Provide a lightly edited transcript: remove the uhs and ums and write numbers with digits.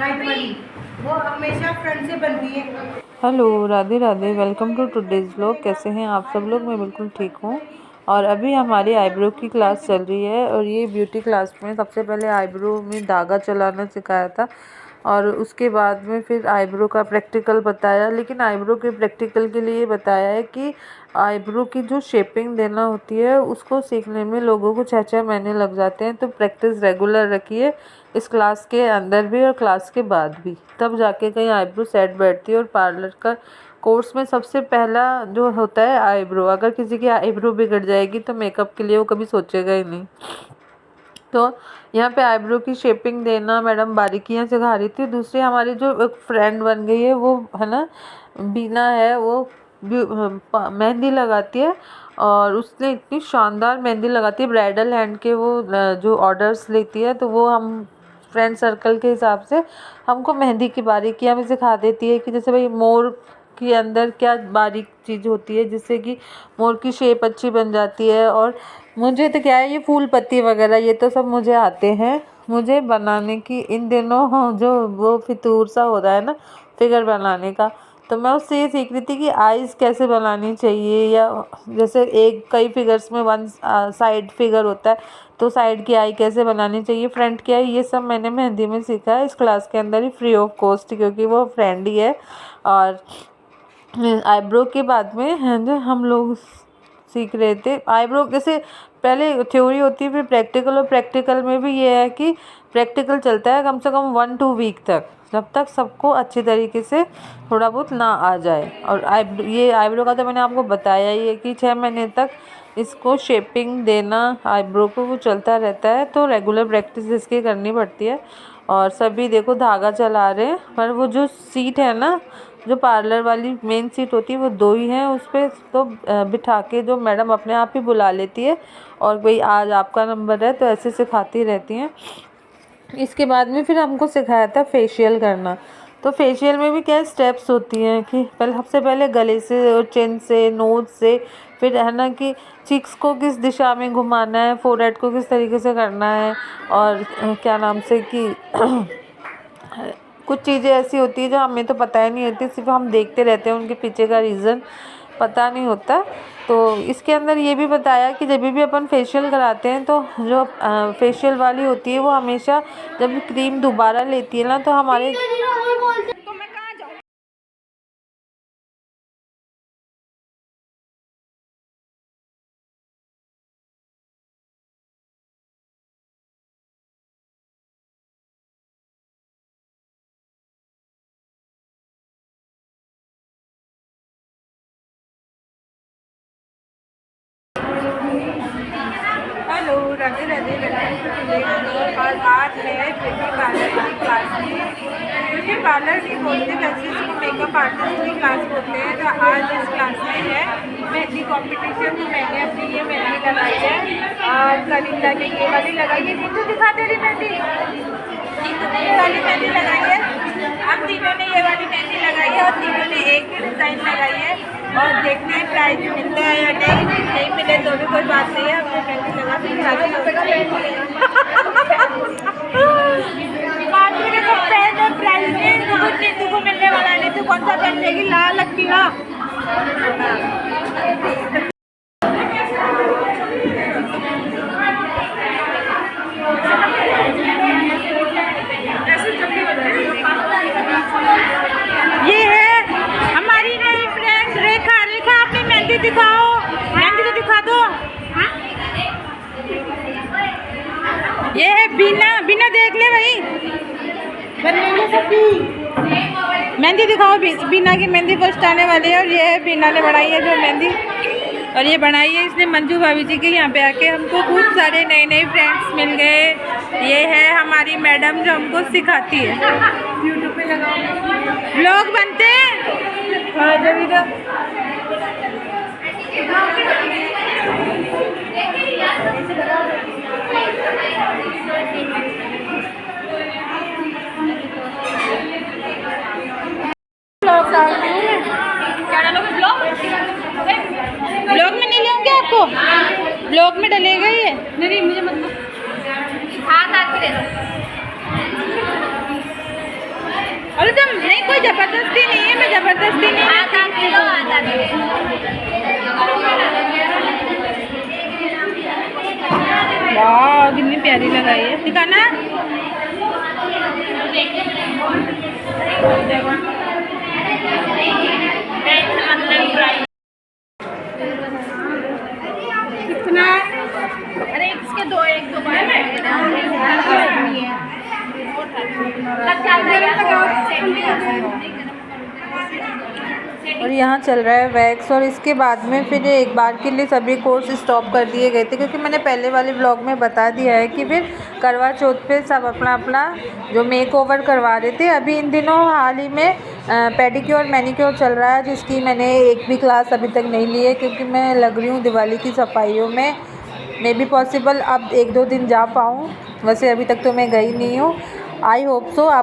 Right वाली, वो हमेशा फ्रंट से बनती है। Hello, Radhe Radhe. Welcome to today's vlog. कैसे हैं आप सब लोग? मैं बिल्कुल ठीक हूँ। और अभी हमारी आईब्रो की क्लास चल रही है और ये ब्यूटी क्लास में सबसे पहले आईब्रो में धागा चलाना सिखाया था और उसके बाद में फिर आईब्रो का प्रैक्टिकल बताया। लेकिन आईब्रो के प्रैक्टिकल के लिए बताया है कि आईब्रो की जो शेपिंग देना होती है उसको सीखने में लोगों को 6-6 महीने लग जाते हैं। तो प्रैक्टिस रेगुलर रखिए, इस क्लास के अंदर भी और क्लास के बाद भी, तब जाके कहीं आईब्रो सेट बैठती है। और पार्लर का कोर्स में सबसे पहला जो होता है आईब्रो। अगर किसी की आईब्रो बिगड़ जाएगी तो मेकअप के लिए वो कभी सोचेगा ही नहीं। तो यहाँ पे आईब्रो की शेपिंग देना मैडम बारीकियाँ सिखा रही थी। दूसरी हमारी जो एक फ्रेंड बन गई है वो है ना, बीना है, वो मेहंदी लगाती है और उसने इतनी शानदार मेहंदी लगाती है। ब्राइडल हैंड के वो जो ऑर्डर्स लेती है, तो वो हम फ्रेंड सर्कल के हिसाब से हमको मेहंदी की बारीकियाँ भी सिखा देती है कि जैसे भाई मोर के अंदर क्या बारीक चीज़ होती है जिससे कि मोर की शेप अच्छी बन जाती है। और मुझे तो क्या है, ये फूल पत्ती वगैरह ये तो सब मुझे आते हैं। मुझे बनाने की इन दिनों जो वो फितूर सा हो रहा है ना फिगर बनाने का, तो मैं उससे ये सीख रही थी कि आइज़ कैसे बनानी चाहिए, या जैसे एक कई फिगर्स में वन साइड फिगर होता है तो साइड की आई कैसे बनानी चाहिए, फ्रंट की आई, ये सब मैंने मेहंदी में सीखा है इस क्लास के अंदर ही फ्री ऑफ कॉस्ट, क्योंकि वो फ्रेंड ही है। और आईब्रो के बाद में है जो हम लोग सीख रहे थे आईब्रो, जैसे पहले थ्योरी होती है फिर प्रैक्टिकल, और प्रैक्टिकल में भी ये है कि प्रैक्टिकल चलता है कम से कम 1-2 वीक तक, जब तक सबको अच्छी तरीके से थोड़ा बहुत ना आ जाए। और ये आईब्रो का तो मैंने आपको बताया ही है कि 6 महीने तक इसको शेपिंग देना आईब्रो को वो चलता रहता है। तो रेगुलर प्रैक्टिस इसकी करनी पड़ती है। और सभी देखो धागा चला रहे हैं, पर वो जो सीट है ना, जो पार्लर वाली मेन सीट होती है वो 2 ही हैं, उस पर तो बिठा के जो मैडम अपने आप ही बुला लेती है और भाई आज आपका नंबर है, तो ऐसे सिखाती रहती हैं। इसके बाद में फिर हमको सिखाया था फेशियल करना। तो फेशियल में भी क्या स्टेप्स होती हैं कि पहले सबसे पहले गले से और चिन से नोज से, फिर है ना कि चीक्स को किस दिशा में घुमाना है, फोरहेड को किस तरीके से करना है, और क्या नाम से कि कुछ चीज़ें ऐसी होती है जो हमें तो पता ही नहीं होती, सिर्फ हम देखते रहते हैं, उनके पीछे का रीज़न पता नहीं होता। तो इसके अंदर ये भी बताया कि जब भी अपन फेशियल कराते हैं तो जो फेशियल वाली होती है वो हमेशा जब क्रीम दोबारा लेती है ना तो हमारे हेलो, राधे राधे। और आज है ब्यूटी पार्लर की क्लास में। ब्यूटी पार्लर भी बोलते हैं, वैसे इसको मेकअप आर्टिस्ट की क्लास बोलते हैं। तो आज इस क्लास में है मेहंदी कॉम्पिटिशन। तो मैंने अपनी ये मेहंदी लगाई है और करीना ने ये वाली लगाई है। नीतू दिखा तेरी मेहंदी, नीतू ने ये वाली मेहंदी लगाई है। हम तीनों ने ये वाली मेहंदी लगाई है और तीनों ने एक ही डिज़ाइन लगाई है। और देखते हैं प्राइज मिलता है या नहीं मिले तो भी कोई बात नहीं है, अपने मेहंदी लगा के प्राइज नीतू को मिलने वाला है। नीतू कौन सा पेन लेगी? लाल पीला। ये है हमारी नई फ्रेंड रेखा। रेखा अपनी मेहंदी दिखाओ, मेहंदी तो दिखा दो। ये है बीना। बीना देख ले भाई, मेहंदी दिखाओ। बीना की मेहंदी फर्स्ट आने वाली है और ये है बीना ने बनाई है जो मेहंदी, और ये बनाई है इसने मंजू भाभी जी के यहाँ पे आके। हमको खूब सारे नए नए फ्रेंड्स मिल गए। ये है हमारी मैडम जो हमको सिखाती है। यूट्यूब पे लगाओ, व्लॉग बनते हैं। हाँ जब इधर क्या डालोगे? ब्लॉग में नहीं लेंगे आपको, ब्लॉग में डलेगा ये। नहीं मुझे मतलब हाथ आके ले ज़बरदस्ती नहीं आधा किलो आधा किलो। वाह कितनी प्यारी लगाई है, दिखाना। कितना? अरे इसके दो एक दो बार और यहाँ चल रहा है वैक्स। और इसके बाद में फिर एक बार के लिए सभी कोर्स स्टॉप कर दिए गए थे, क्योंकि मैंने पहले वाले व्लॉग में बता दिया है कि फिर करवा चौथ पे सब अपना अपना जो मेक ओवर करवा रहे थे। अभी इन दिनों हाल ही में पेडिक्योर मैनिक्योर चल रहा है, जिसकी मैंने एक भी क्लास अभी तक नहीं ली है, क्योंकि मैं लग रही हूँ दिवाली की सफाइयों में। मे बी पॉसिबल अब 1-2 दिन जा पाऊँ, वैसे अभी तक तो मैं गई नहीं हूँ। आई होप सो आप